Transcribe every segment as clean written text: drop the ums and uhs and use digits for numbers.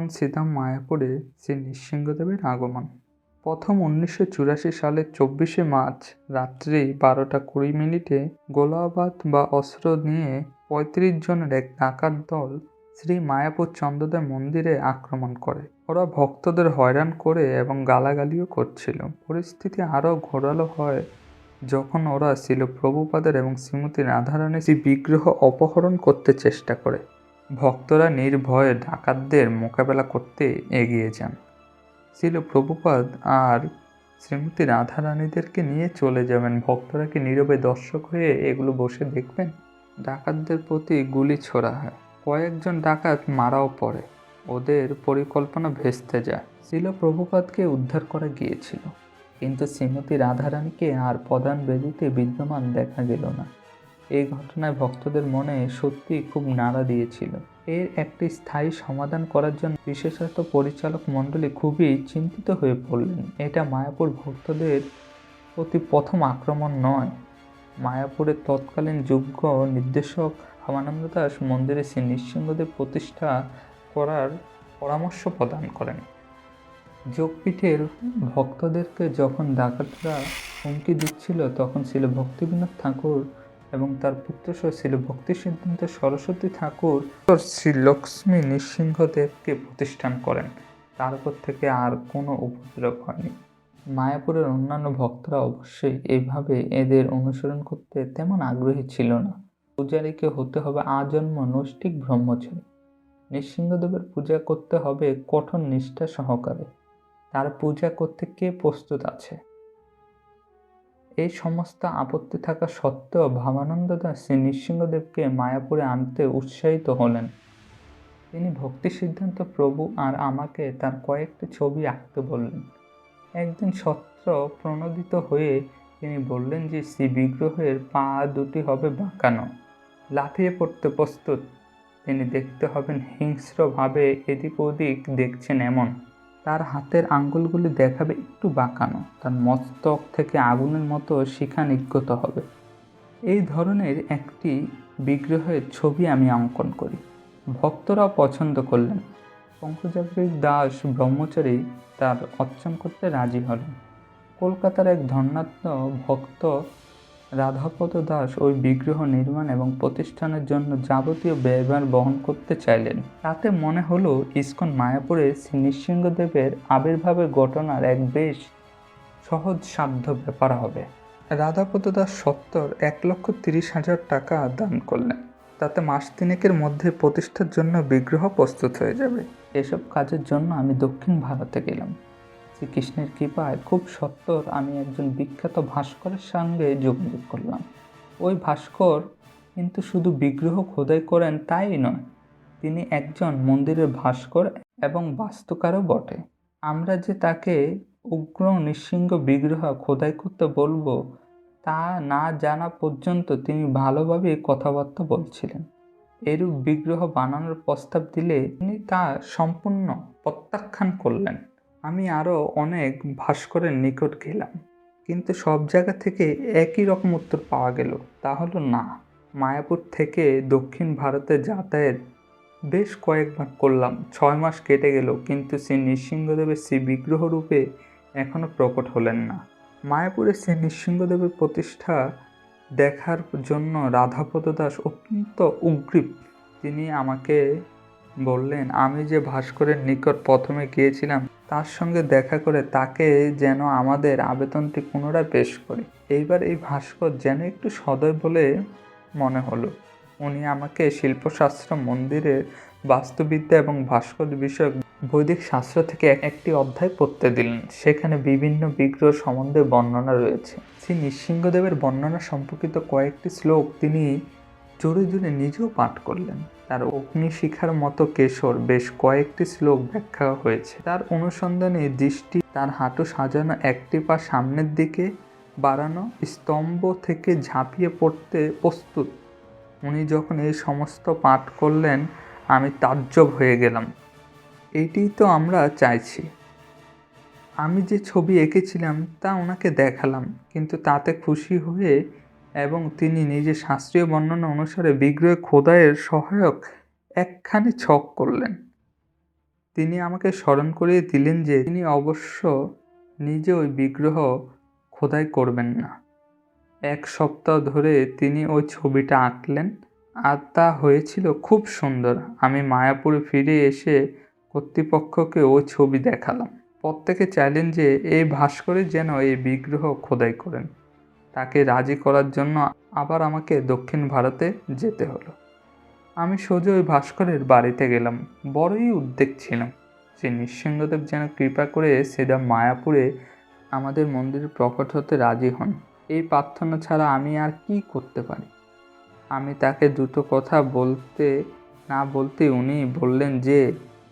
ISKCON সিধাম মায়াপুরে শ্রী নৃসিংহদেবের আগমন। প্রথম 1984 সালের 24শে মার্চ রাত্রি 12:20 গোলাবারুদ বা অস্ত্র নিয়ে 35 জনের এক ডাকাত দল শ্রী মায়াপুর চন্দ্রদেব মন্দিরে আক্রমণ করে। ওরা ভক্তদের হয়রান করে এবং গালাগালিও করছিল। পরিস্থিতি আরও ঘোরালো হয় যখন ওরা শিল প্রভুপাদের এবং শ্রীমতী রাধারানীর শ্রী বিগ্রহ অপহরণ করতে চেষ্টা করে। ভক্তরা নির্ভয়ে ডাকাতদের মোকাবেলা করতে এগিয়ে যান। শিল প্রভুপাদ আর শ্রীমতী রাধারানীদেরকে নিয়ে চলে যাবেন। ভক্তরা কি নীরবে দর্শক হয়ে এগুলো বসে দেখবেন? ডাকাতদের প্রতি গুলি ছোড়া হয়, কয়েকজন ডাকাত মারাও পড়ে, ওদের পরিকল্পনা ভেস্তে যায়। শিল প্রভুপাদকে উদ্ধার করা গিয়েছিল, কিন্তু শ্রীমতী রাধারানীকে আর প্রধান বেদিতে বিদ্যমান দেখা গেল না। এই ঘটনায় ভক্তদের মনে সত্যি খুব নাড়া দিয়েছিল। এর একটি স্থায়ী সমাধান করার জন্য বিশেষত পরিচালক মণ্ডলী খুবই চিন্তিত হয়ে পড়লেন। এটা মায়াপুর ভক্তদের প্রতি প্রথম আক্রমণ নয়। মায়াপুরের তৎকালীন যোগ্য নির্দেশক ভাবানন্দ দাস মন্দিরে শ্রী নৃসিংহদেব প্রতিষ্ঠা করার পরামর্শ প্রদান করেন। যোগপীঠের ভক্তদেরকে যখন ডাকাতরা হুমকি দিচ্ছিল, তখন শিল ভক্তিবিনোদ ঠাকুর এবং তার পুত্রসহ শিল ভক্তিসিদ্ধান্ত সরস্বতী ঠাকুর শ্রী লক্ষ্মী নৃসিংহদেবকে প্রতিষ্ঠান করেন। তারপর থেকে আর কোনো উপদ্রব হয়নি। মায়াপুরের অন্যান্য ভক্তরা অবশ্যই এইভাবে এদের অনুসরণ করতে তেমন আগ্রহী ছিল না। পূজারীকে হতে হবে আজন্ম নৈষ্ঠিক ব্রহ্মচারী। নৃসিংহদেবের পূজা করতে হবে কঠোর নিষ্ঠা সহকারে। তার পূজা করতে কে প্রস্তুত আছে? এই সমস্ত আপত্তি থাকা সত্ত্বেও ভাবানন্দ দাস শ্রী নৃসিংহদেবকে মায়াপুরে আনতে উৎসাহিত হলেন। তিনি ভক্তি সিদ্ধান্ত প্রভু আর আমাকে তার কয়েকটি ছবি আঁকতে বললেন। একদিন সত্র প্রণোদিত হয়ে তিনি বললেন যে শ্রী বিগ্রহের পা দুটি হবে বাঁকানো, লাফিয়ে পড়তে প্রস্তুত। তিনি দেখতে হবেন হিংস্রভাবে এদিক ওদিক দেখছেন এমন। তার হাতের আঙ্গুলগুলি দেখাবে একটু বাঁকানো। তার মস্তক থেকে আগুনের মতো শিখা নির্গত হবে। এই ধরনের একটি বিগ্রহের ছবি আমি অঙ্কন করি। ভক্তরাও পছন্দ করলেন। পঙ্কজাগ্রিক দাস ব্রহ্মচারী তার অর্চন করতে রাজি হলেন। কলকাতার এক ধন্যাত্ম ভক্ত রাধাপদ দাস ওই বিগ্রহ নির্মাণ এবং প্রতিষ্ঠানের জন্য যাবতীয় ব্যয়ভার বহন করতে চাইলেন। তাতে মনে হলো ইস্কন মায়াপুরে শ্রী নৃসিংহদেবের আবির্ভাবের ঘটনার এক বেশ সহজসাধ্য ব্যাপার হবে। রাধাপদ দাস সত্তর 1,30,000 টাকা দান করলেন। তাতে মাস তিনেকের মধ্যে প্রতিষ্ঠার জন্য বিগ্রহ প্রস্তুত হয়ে যাবে। এসব কাজের জন্য আমি দক্ষিণ ভারতে গেলাম। শ্রীকৃষ্ণের কৃপায় খুব সত্বর আমি একজন বিখ্যাত ভাস্করের সঙ্গে যোগাযোগ করলাম। ওই ভাস্কর কিন্তু শুধু বিগ্রহ খোদাই করেন তাই নয়, তিনি একজন মন্দিরের ভাস্কর এবং বাস্তুকারও বটে। আমরা যে তাকে উগ্র নৃসিংহ বিগ্রহ খোদাই করতে বলবো তা না জানা পর্যন্ত তিনি ভালোভাবে কথাবার্তা বলছিলেন। এরূপ বিগ্রহ বানানোর প্রস্তাব দিলে তিনি তা সম্পূর্ণ প্রত্যাখ্যান করলেন। আমি আরও অনেক ভাস্করের নিকট গেলাম, কিন্তু সব জায়গা থেকে একই রকম উত্তর পাওয়া গেল, তা হলো না। মায়াপুর থেকে দক্ষিণ ভারতে যাতায়াত বেশ কয়েকবার করলাম। 6 মাস কেটে গেল, কিন্তু শ্রী নৃসিংহদেবের শ্রী বিগ্রহ রূপে এখনও প্রকট হলেন না। মায়াপুরে শ্রী নৃসিংহদেবের প্রতিষ্ঠা দেখার জন্য রাধাপদ দাস অত্যন্ত উদ্গ্রীব। তিনি আমাকে বললেন, আমি যে ভাস্করের নিকট প্রথমে গিয়েছিলাম তার সঙ্গে দেখা করে তাকে যেন আমাদের আবেদনটি পুনরায় পেশ করি। এইবার এই ভাস্কর যেন একটু সদয় বলে মনে হলো। উনি আমাকে শিল্পশাস্ত্র, মন্দিরের বাস্তুবিদ্যা এবং ভাস্কর্য বিষয়ক বৈদিক শাস্ত্র থেকে একটি অধ্যায় পড়তে দিলেন। সেখানে বিভিন্ন বিগ্রহ সম্বন্ধে বর্ণনা রয়েছে। শ্রী নৃসিংহদেবের বর্ণনা সম্পর্কিত কয়েকটি শ্লোক তিনি জোরে জোরে নিজেও পাঠ করলেন। তার অগ্নিশিখার মতো কেশর বেশ কয়েকটি শ্লোক ব্যাখ্যা হয়েছে। তার অনুসন্ধানে দৃষ্টি তার হাঁটু সাজানো, একটি পা সামনের দিকে বাড়ানো, স্তম্ভ থেকে ঝাঁপিয়ে পড়তে প্রস্তুত। উনি যখন এই সমস্ত পাঠ করলেন আমি তাজ্জব হয়ে গেলাম। এইটিই তো আমরা চাইছি। আমি যে ছবি এঁকেছিলাম তা ওনাকে দেখালাম, কিন্তু তাতে খুশি হয়ে এবং তিনি নিজে শাস্ত্রীয় বর্ণনা অনুসারে বিগ্রহ খোদাইয়ের সহায়ক একখানি ছক করলেন। তিনি আমাকে স্মরণ করিয়ে দিলেন যে তিনি অবশ্য নিজে ওই বিগ্রহ খোদাই করবেন না। 1 সপ্তাহ ধরে তিনি ওই ছবিটা আঁকলেন আর তা হয়েছিল খুব সুন্দর। আমি মায়াপুরে ফিরে এসে কর্তৃপক্ষকে ওই ছবি দেখালাম। প্রত্যেকে চাইলেন যে এই ভাস্করই যেন এই বিগ্রহ খোদাই করেন। তাকে রাজি করার জন্য আবার আমাকে দক্ষিণ ভারতে যেতে হলো। আমি সোজা ওই ভাস্করের বাড়িতে গেলাম। বড়ই উদ্বেগ ছিলাম যে নৃসিংহদেব যেন কৃপা করে সেদা মায়াপুরে আমাদের মন্দিরে প্রকট হতে রাজি হন। এই প্রার্থনা ছাড়া আমি আর কি করতে পারি। আমি তাকে দুটো কথা বলতে না বলতে উনি বললেন যে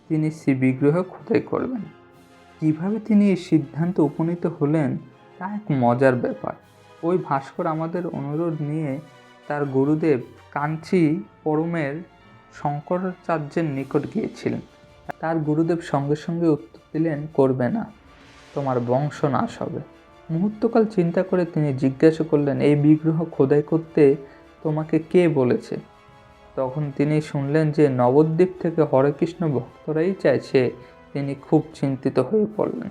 তিনি সেই বিগ্রহ খোদাই করবেন। কিভাবে তিনি এই সিদ্ধান্তে উপনীত হলেন তা এক মজার ব্যাপার। ওই ভাস্কর আমাদের অনুরোধ নিয়ে তার গুরুদেব কাঞ্চি পরমের শঙ্করাচার্যের নিকট গিয়েছিলেন। তার গুরুদেব সঙ্গে সঙ্গে উত্তর দিলেন, করবে না, তোমার বংশ নাশ হবে। মুহূর্তকাল চিন্তা করে তিনি জিজ্ঞাসা করলেন, এই বিগ্রহ খোদাই করতে তোমাকে কে বলেছে? তখন তিনি শুনলেন যে নবদ্বীপ থেকে হরেকৃষ্ণ ভক্তরাই চাইছে। তিনি খুব চিন্তিত হয়ে পড়লেন।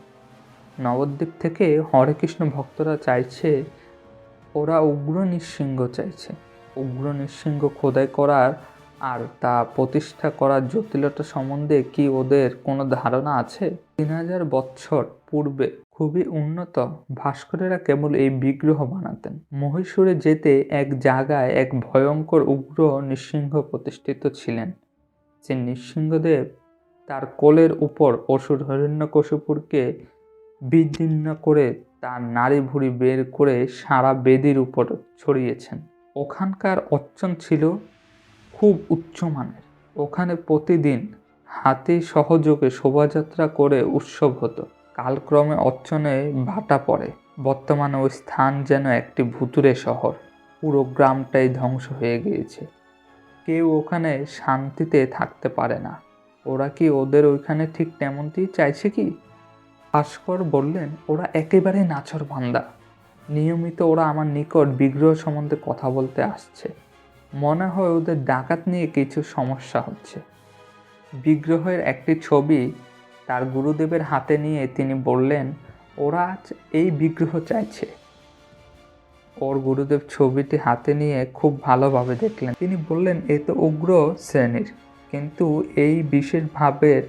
নবদ্বীপ থেকে হরেকৃষ্ণ ভক্তরা চাইছে, ওরা উগ্র নৃসিংহ চাইছে। উগ্র নৃসিংহ খোদাই করার আর তা প্রতিষ্ঠা করার জটিলতা সম্বন্ধে কি ওদের কোনো ধারণা আছে? 3000 বৎসর পূর্বে খুবই উন্নত ভাস্করেরা কেবল এই বিগ্রহ বানাতেন। মহীশূরে যেতে এক জায়গায় এক ভয়ঙ্কর উগ্র নৃসিংহ প্রতিষ্ঠিত ছিলেন। যে নৃসিংহদেব তার কোলের উপর অসুর হিরণ্যকশিপুরকে বিদীর্ণ করে তার নাড়ি ভুঁড়ি বের করে সারা বেদির উপর ছড়িয়েছেন। ওখানকার অর্চন ছিল খুব উচ্চমানের। ওখানে প্রতিদিন হাতি সহযোগে শোভাযাত্রা করে উৎসব হতো। কালক্রমে অর্চনে ভাটা পড়ে। বর্তমানে ওই স্থান যেন একটি ভুতুড়ে শহর। পুরো গ্রামটাই ধ্বংস হয়ে গিয়েছে। কেউ ওখানে শান্তিতে থাকতে পারে না। ওরা কি ওদের ওইখানে ঠিক তেমনটি চাইছে কি? ভাস্কর বললেন, ওরা একেবারে নাছোড়বান্দা। নিয়মিত ওরা আমার নিকট বিগ্রহ সম্বন্ধে কথা বলতে আসছে। মনে হয় ওদের ডাকাত নিয়ে কিছু সমস্যা হচ্ছে। বিগ্রহের একটি ছবি তার গুরুদেবের হাতে নিয়ে তিনি বললেন, ওরা এই বিগ্রহ চাইছে। ওর গুরুদেব ছবিটি হাতে নিয়ে খুব ভালোভাবে দেখলেন। তিনি বললেন, এ তো উগ্র শ্রেণীর, কিন্তু এই বিশেষ ভাবের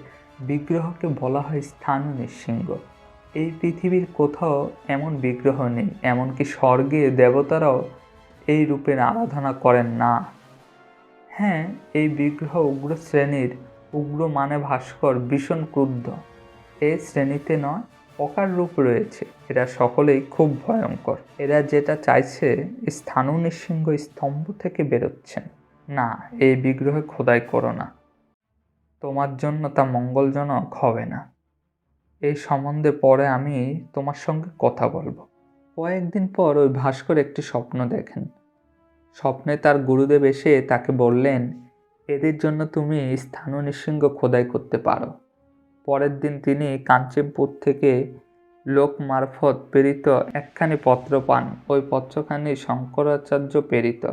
বিগ্রহকে বলা হয় স্থাণু নৃসিংহ। এই পৃথিবীর কোথাও এমন বিগ্রহ নেই। এমনকি স্বর্গে দেবতারাও এই রূপের আরাধনা করেন না। হ্যাঁ, এই বিগ্রহ উগ্র শ্রেণীর। উগ্র মানে ভাস্কর ভীষণ ক্রুদ্ধ। এই শ্রেণীতে নয়, প্রকার রূপ রয়েছে। এরা সকলেই খুব ভয়ঙ্কর। এরা যেটা চাইছে, স্থাণু নৃসিংহ স্তম্ভ থেকে বেরোচ্ছেন। না, এই বিগ্রহে খোদাই করো না, তোমার জন্য তা মঙ্গলজনক হবে না। এই সম্বন্ধে পরে আমি তোমার সঙ্গে কথা বলবো। কয়েকদিন পর ওই ভাস্কর একটি স্বপ্ন দেখেন। স্বপ্নে তার গুরুদেব এসে তাকে বললেন, এদের জন্য তুমি স্থাণু নৃসিংহ খোদাই করতে পারো। পরের দিন তিনি কাঞ্চীপুর থেকে লোক মারফত প্রেরিত একখানি পত্র পান। ওই পত্রখানি শঙ্করাচার্য প্রেরিত।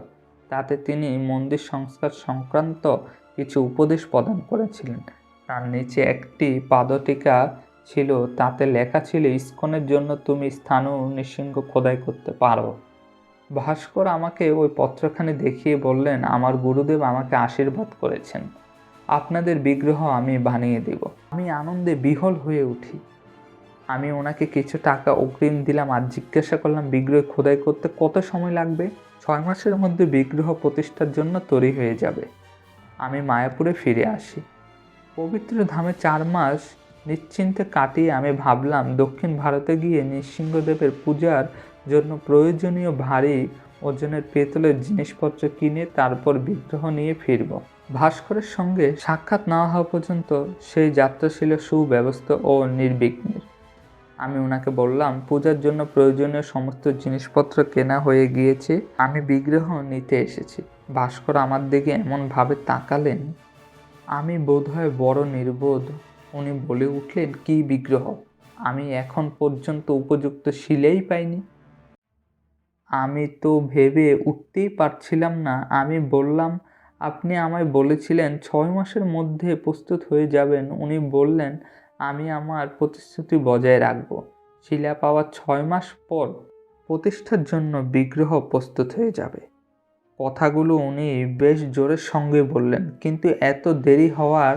তাতে তিনি মন্দির সংস্কার সংক্রান্ত কিছু উপদেশ প্রদান করেছিলেন। তার নিচে একটি পাদটিকা ছিল, তাতে লেখা ছিল, ইস্কনের জন্য তুমি স্থাণু নৃসিংহ খোদাই করতে পারো। ভাস্কর আমাকে ওই পত্রখানি দেখিয়ে বললেন, আমার গুরুদেব আমাকে আশীর্বাদ করেছেন। আপনাদের বিগ্রহ আমি বানিয়ে দেব। আমি আনন্দে বিহ্বল হয়ে উঠি। আমি ওনাকে কিছু টাকা অগ্রিম দিলাম আর জিজ্ঞাসা করলাম, বিগ্রহ খোদাই করতে কত সময় লাগবে? 6 মাসের মধ্যে বিগ্রহ প্রতিষ্ঠার জন্য তৈরি হয়ে যাবে। আমি মায়াপুরে ফিরে আসি। পবিত্র ধামে 4 মাস নিশ্চিন্তে কাটিয়ে আমি ভাবলাম, দক্ষিণ ভারতে গিয়ে নৃসিংহদেবের পূজার জন্য প্রয়োজনীয় ভারী ওজনের পেতলের জিনিসপত্র কিনে তারপর বিগ্রহ নিয়ে ফিরব। ভাস্করের সঙ্গে সাক্ষাৎ না হওয়া পর্যন্ত সেই যাত্রা ছিল সুব্যবস্থা ও নির্বিঘ্নের। আমি ওনাকে বললাম, পূজার জন্য প্রয়োজনীয় সমস্ত জিনিসপত্র কেনা হয়ে গিয়েছে, আমি বিগ্রহ নিতে এসেছি। ভাস্কর আমার দিকে এমনভাবে তাকালেন, আমি বোধহয় বড় নির্বোধ। উনি বলে উঠলেন, কি বিগ্রহ? আমি এখন পর্যন্ত উপযুক্ত শিলেই পাইনি। আমি তো ভেবে উঠতেই পারছিলাম না। আমি বললাম, আপনি আমায় বলেছিলেন 6 মাসের মধ্যে প্রস্তুত হয়ে যাবেন। উনি বললেন, আমি আমার প্রতিশ্রুতি বজায় রাখব। শিলা পাওয়ার 6 মাস পর প্রতিষ্ঠার জন্য বিগ্রহ প্রস্তুত হয়ে যাবে। কথাগুলো উনি বেশ জোরের সঙ্গে বললেন, কিন্তু এত দেরি হওয়ার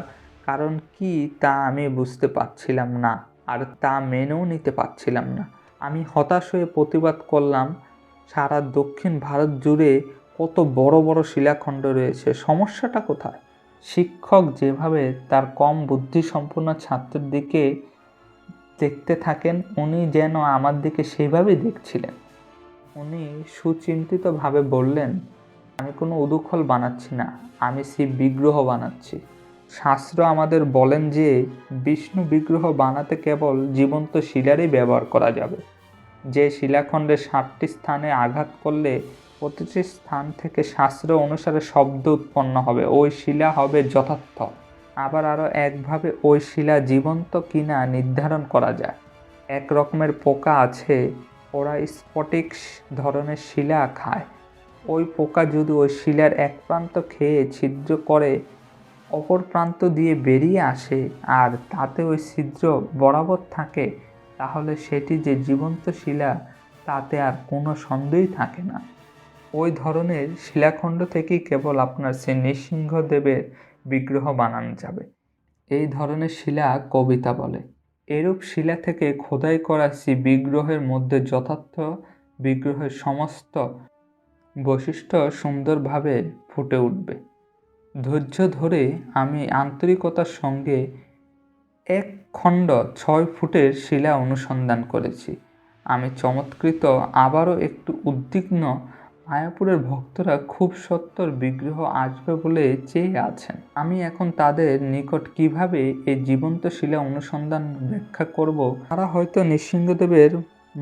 কারণ কি তা আমি বুঝতে পারছিলাম না, আর তা মেনেও নিতে পারছিলাম না। আমি হতাশ হয়ে প্রতিবাদ করলাম, সারা দক্ষিণ ভারত জুড়ে কত বড় বড় শিলাখণ্ড রয়েছে, সমস্যাটা কোথায়? শিক্ষক যেভাবে তার কম বুদ্ধিসম্পন্ন ছাত্রের দিকে দেখতে থাকেন, উনি যেন আমার দিকে সেভাবেই দেখছিলেন। উনি সুচিন্তিতভাবে বললেন, আমি কোনো উদুখল বানাচ্ছি না, আমি শিব বিগ্রহ বানাচ্ছি। শাস্ত্র আমাদের বলেন যে বিষ্ণু বিগ্রহ বানাতে কেবল জীবন্ত শিলারই ব্যবহার করা যাবে। যে শিলাখণ্ডে 7টি স্থানে আঘাত করলে প্রতিটি স্থান থেকে শাস্ত্র অনুসারে শব্দ উৎপন্ন হবে, ওই শিলা হবে যথার্থ। আবার আরও একভাবে ওই শিলা জীবন্ত কিনা নির্ধারণ করা যায়। এক রকমের পোকা আছে, ওরা স্ফটিক ধরনের শিলা খায়। ওই পোকা যদি ওই শিলার এক প্রান্ত খেয়ে ছিদ্র করে অপর প্রান্ত দিয়ে বেরিয়ে আসে আর তাতে ওই ছিদ্র বরাবর থাকে, তাহলে সেটি যে জীবন্ত শিলা তাতে আর কোনো সন্দেহই থাকে না। ওই ধরনের শিলাখণ্ড থেকেই কেবল আপনার শ্রী নৃসিংহদেবের বিগ্রহ বানানো যাবে। এই ধরনের শিলা কবিতা বলে। এরূপ শিলা থেকে খোদাই করা শ্রী বিগ্রহের মধ্যে যথার্থ বিগ্রহের সমস্ত বৈশিষ্ট্য সুন্দরভাবে ফুটে উঠবে। ধৈর্য ধরে আমি আন্তরিকতার সঙ্গে 1 খণ্ড 6 ফুটের শিলা অনুসন্ধান করেছি। আমি চমৎকৃত, আবারও একটু উদ্বিগ্ন। মায়াপুরের ভক্তরা খুব সত্বর বিগ্রহ আসবে বলে চেয়ে আছেন। আমি এখন তাদের নিকট কিভাবে এই জীবন্ত শিলা অনুসন্ধান ব্যাখ্যা করব? তারা হয়তো নৃসিংহদেবের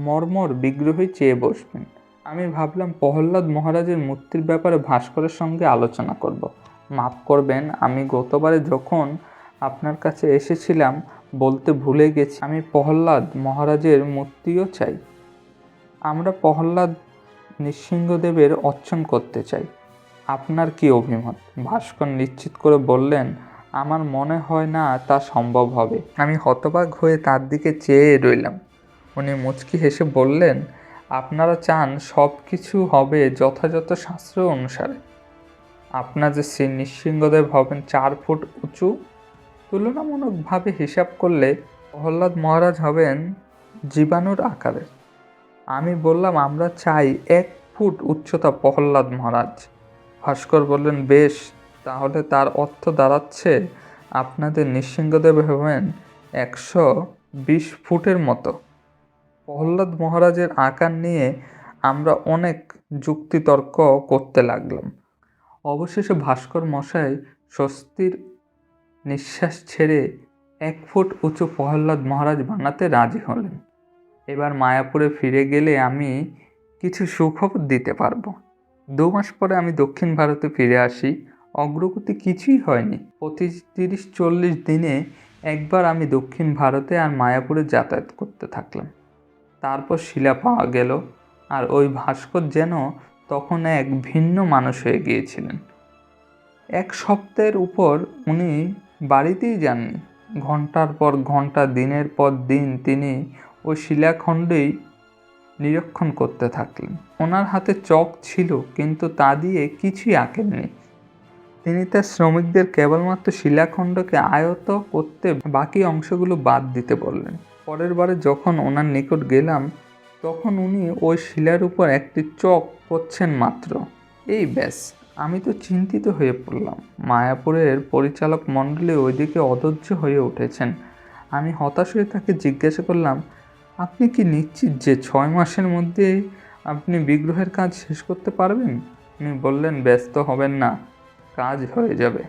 মর্মর বিগ্রহই চেয়ে বসবেন। আমি ভাবলাম প্রহ্লাদ মহারাজের মূর্তির ব্যাপারে ভাস্করের সঙ্গে আলোচনা করব। মাফ করবেন, আমি গতবারে যখন আপনার কাছে এসেছিলাম বলতে ভুলে গেছি, আমি প্রহ্লাদ মহারাজের মূর্তিও চাই। আমরা প্রহ্লাদ নৃসিংহদেবের অর্চন করতে চাই। আপনার কি অভিমত? ভাস্কর নিশ্চিত করে বললেন, আমার মনে হয় না তা সম্ভব হবে। আমি হতবাক হয়ে তার দিকে চেয়ে রইলাম। উনি মুচকি হেসে বললেন, আপনারা চান সব কিছু হবে যথাযথ শাস্ত্র অনুসারে। আপনার যে শ্রী নৃসিংহদেব হবেন 4 ফুট উঁচু, তুলনামূলকভাবে হিসাব করলে প্রহ্লাদ মহারাজ হবেন জীবাণুর আকারের। আমি বললাম, আমরা চাই 1 ফুট উচ্চতা প্রহ্লাদ মহারাজ। ভাস্কর বললেন, বেশ, তাহলে তার অর্থ দাঁড়াচ্ছে আপনাদের নৃসিংহদেব হবেন 120 ফুটের মতো। প্রহ্লাদ মহারাজের আকার নিয়ে আমরা অনেক যুক্তিতর্ক করতে লাগলাম। অবশেষে ভাস্কর মশাই স্বস্তির নিঃশ্বাস ছেড়ে 1 ফুট উঁচু প্রহ্লাদ মহারাজ বানাতে রাজি হলেন। এবার মায়াপুরে ফিরে গেলে আমি কিছু সুখবর দিতে পারবো। 2 মাস পরে আমি দক্ষিণ ভারতে ফিরে আসি। অগ্রগতি কিছুই হয়নি। প্রতি 30-40 দিনে একবার আমি দক্ষিণ ভারতে আর মায়াপুরে যাতায়াত করতে থাকলাম। তারপর শিলা পাওয়া গেল, আর ওই ভাস্কর যেন তখন এক ভিন্ন মানুষ হয়ে গিয়েছিলেন। 1 সপ্তাহের উপর উনি বাড়িতেই যাননি। ঘন্টার পর ঘন্টা, দিনের পর দিন তিনি ওই শিলাখণ্ডেই নিরীক্ষণ করতে থাকলেন। ওনার হাতে চক ছিল, কিন্তু তা দিয়ে কিছুই আঁকেননি। তিনি তার শ্রমিকদের কেবলমাত্র শিলাখণ্ডকে আয়ত্ত করতে, বাকি অংশগুলো বাদ দিতে বললেন। পরের বারে যখন ওনার নিকট গেলাম, তখন উনি ওই শিলার উপর একটি চক করছেন মাত্র। এই ব্যাস! আমি তো চিন্তিত হয়ে পড়লাম। মায়াপুরের পরিচালক মণ্ডলী ওইদিকে অধৈর্য হয়ে উঠেছেন। আমি হতাশ হয়ে তাকে জিজ্ঞাসা করলাম, আপনি কি নিশ্চিত যে 6 মাসের মধ্যে আপনি বিগ্রহের কাজ শেষ করতে পারবেন? উনি বললেন, ব্যস্ত হবেন না, কাজ হয়ে যাবে।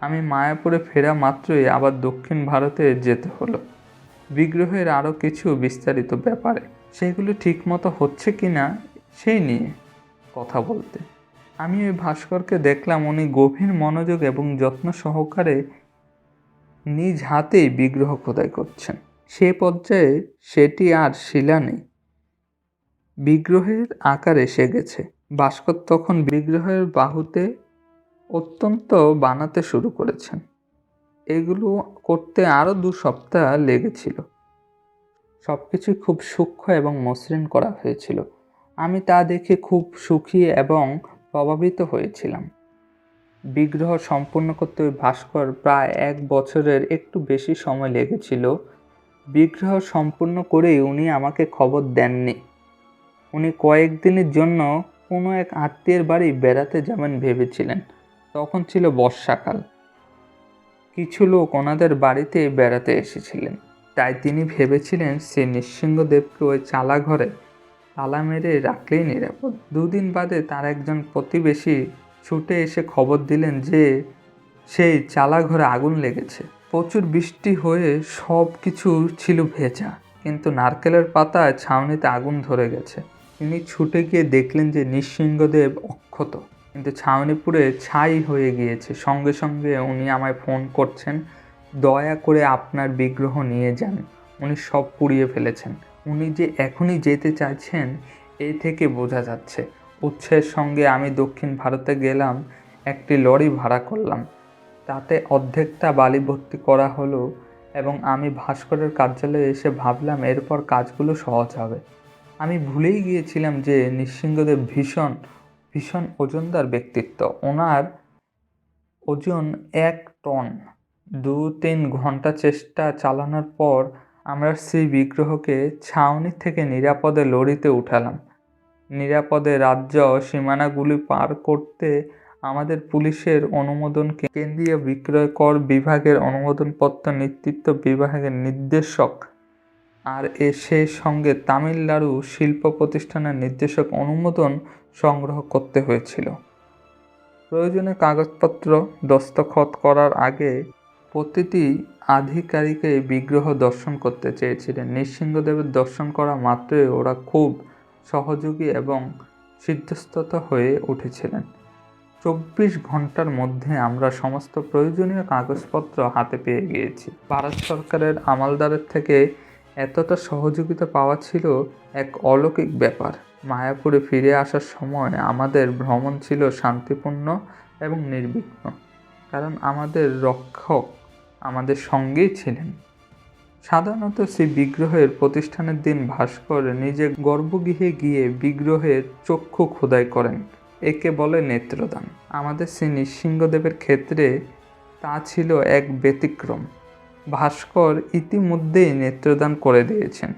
আমি মায়াপুরে ফেরা মাত্রই আবার দক্ষিণ ভারতে যেতে হলো বিগ্রহের আরও কিছু বিস্তারিত ব্যাপারে, সেগুলো ঠিকমতো হচ্ছে কিনা সেই নিয়ে কথা বলতে। আমি ওই ভাস্করকে দেখলাম, উনি গভীর মনোযোগ এবং যত্ন সহকারে নিজ হাতেই বিগ্রহ খোদাই করছেন। সে পর্যায়ে সেটি আর শিলা নেই, বিগ্রহের আকার এসে গেছে। ভাস্কর তখন বিগ্রহের বাহুতে অত্যন্ত বানাতে শুরু করেছেন। এগুলো করতে আরও 2 সপ্তাহ লেগেছিল। সব কিছুই খুব সূক্ষ্ম এবং মসৃণ করা হয়েছিল। আমি তা দেখে খুব সুখী এবং প্রভাবিত হয়েছিলাম। বিগ্রহ সম্পূর্ণ করতে ওই ভাস্কর প্রায় 1 বছরের একটু বেশি সময় লেগেছিল। বিগ্রহ সম্পূর্ণ করেই উনি আমাকে খবর দেননি। উনি কয়েকদিনের জন্য কোনো এক আত্মীয়ের বাড়ি বেড়াতে যাবেন ভেবেছিলেন। তখন ছিল বর্ষাকাল। কিছু লোক ওনাদের বাড়িতে বেড়াতে এসেছিলেন। তাই তিনি ভেবেছিলেন শ্রী নৃসিংহদেবকে ওই চালাঘরে তালা মেরে রাখলেই নিরাপদ। 2 দিন বাদে তার একজন প্রতিবেশী ছুটে এসে খবর দিলেন যে সেই চালাঘরে আগুন লেগেছে। প্রচুর বৃষ্টি হয়ে সব কিছু ছিল ভেজা, কিন্তু নারকেলের পাতায় ছাউনিতে আগুন ধরে গেছে। তিনি ছুটে গিয়ে দেখলেন যে নৃসিংহদেব অক্ষত, কিন্তু ছাউনি পুড়ে ছাই হয়ে গিয়েছে। সঙ্গে সঙ্গে উনি আমায় ফোন করছেন, দয়া করে আপনার বিগ্রহ নিয়ে যান, উনি সব পুড়িয়ে ফেলেছেন। উনি যে এখনই যেতে চাইছেন এই থেকে বোঝা যাচ্ছে। উৎসাহের সঙ্গে আমি দক্ষিণ ভারতে গেলাম, একটি লরি ভাড়া করলাম। তাতে অর্ধেকটা বালি ভর্তি করা হলো এবং আমি ভাস্করের কার্যালয়ে এসে ভাবলাম এরপর কাজগুলো সহজ হবে। আমি ভুলেই গিয়েছিলাম যে নৃসিংহদেব ভীষণ ভীষণ ওজনদার ব্যক্তিত্ব। ওনার ওজন 1 টন। 2-3 ঘন্টা চেষ্টা চালানোর পর আমরা সেই বিগ্রহকে ছাউনি থেকে নিরাপদে লরিতে উঠালাম। নিরাপদে রাজ্য সীমানাগুলি পার করতে আমাদের পুলিশের অনুমোদন, কেন্দ্রীয় বিক্রয় কর বিভাগের অনুমোদনপত্র, নেতৃত্ব বিভাগের নির্দেশক আর সেই সঙ্গে তামিলনাড়ু শিল্প প্রতিষ্ঠানের নির্দেশক অনুমোদন সংগ্রহ করতে হয়েছিল। প্রয়োজনীয় কাগজপত্র দস্তখত করার আগে প্রতিটি আধিকারিকই বিগ্রহ দর্শন করতে চেয়েছিলেন। নৃসিংহদেবের দর্শন করা মাত্রই ওরা খুব সহযোগী এবং সিদ্ধস্ত হয়ে উঠেছিলেন। 24 ঘন্টার মধ্যে আমরা সমস্ত প্রয়োজনীয় কাগজপত্র হাতে পেয়ে গিয়েছি। ভারত সরকারের আমলদারের থেকে এতটা সহযোগিতা পাওয়া ছিল এক অলৌকিক ব্যাপার। মায়াপুরে ফিরে আসার সময় আমাদের ভ্রমণ ছিল শান্তিপূর্ণ এবং নির্বিঘ্ন, কারণ আমাদের রক্ষক আমাদের সঙ্গেই ছিলেন। সাধারণত সেই বিগ্রহের প্রতিষ্ঠানের দিন ভাস্কর নিজে গর্ভগৃহে গিয়ে বিগ্রহের চক্ষু খোদাই করেন। একে বলে নেত্রদান। আমাদের শ্রী নৃসিংহদেবের ক্ষেত্রে তা ছিল এক ব্যতিক্রম। ভাস্কর ইতিমধ্যেই নেত্রদান করে দিয়েছেন।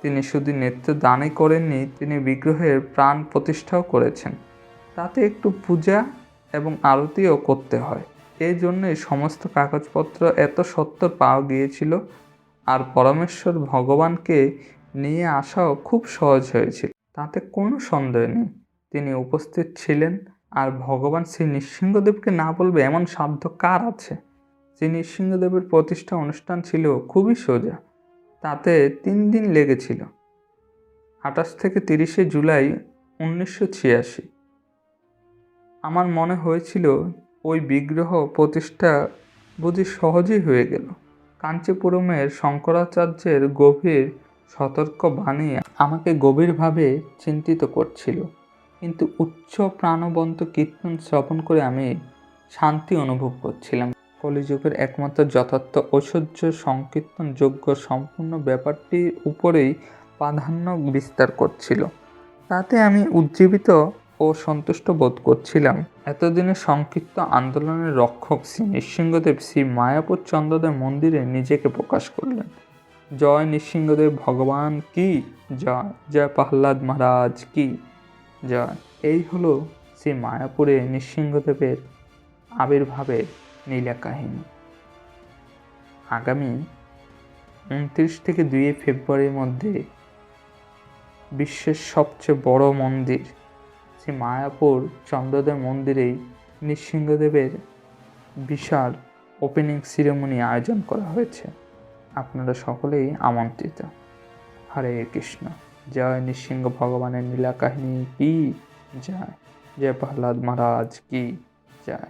তিনি শুধু নেত্রদানই করেননি, তিনি বিগ্রহের প্রাণ প্রতিষ্ঠাও করেছেন। তাতে একটু পূজা এবং আরতিও করতে হয়। এই জন্যই সমস্ত কাগজপত্র এত সত্বর পাওয়া গিয়েছিল, আর পরমেশ্বর ভগবানকে নিয়ে আসাও খুব সহজ হয়েছিল। তাতে কোনো সন্দেহ নেই, তিনি উপস্থিত ছিলেন। আর ভগবান শ্রী নৃসিংহদেবকে না বলবে এমন সাধ্য কার আছে? শ্রী নৃসিংহদেবের প্রতিষ্ঠা অনুষ্ঠান ছিল খুবই সোজা। তাতে 3 দিন লেগেছিল, 28 থেকে 30 জুলাই 1986। আমার মনে হয়েছিল ওই বিগ্রহ প্রতিষ্ঠা বুঝি সহজেই হয়ে গেল। কাঞ্চীপুরমের শঙ্করাচার্যের গভীর সতর্ক বাণী আমাকে গভীরভাবে চিন্তিত করছিল, কিন্তু উচ্চ প্রাণবন্ত কীর্তন শ্রবণ করে আমি শান্তি অনুভব করছিলাম। কলিযুগের একমাত্র যথার্থ ঐশ্বর্য সংকীর্তন যোগ্য সম্পূর্ণ ব্যাপারটির উপরেই প্রাধান্য বিস্তার করছিল। তাতে আমি উজ্জীবিত ও সন্তুষ্ট বোধ করছিলাম। এতদিনের সংক্ষিপ্ত আন্দোলনের রক্ষক শ্রী নৃসিংহদেব শ্রী মায়াপুর চন্দ্রদেব মন্দিরে নিজেকে প্রকাশ করলেন। জয় নৃসিংহদেব ভগবান কি জয়, জয় প্রহ্লাদ মহারাজ কি জয়। এই হলো শ্রী মায়াপুরে নৃসিংহদেবের আবির্ভাবের নীলা কাহিনী। আগামী 29 থেকে 2 ফেব্রুয়ারির মধ্যে বিশ্বের সবচেয়ে বড় মন্দির শ্রী মায়াপুর চন্দ্রদেব মন্দিরেই নৃসিংহদেবের বিশাল ওপেনিং সেরেমনি আয়োজন করা হয়েছে। আপনারা সকলেই আমন্ত্রিত। হরে কৃষ্ণ। জয় নৃসিংহ ভগবানের নীলা কাহিনী কি জয়, জয় প্রহ্লাদ মহারাজ কি জয়।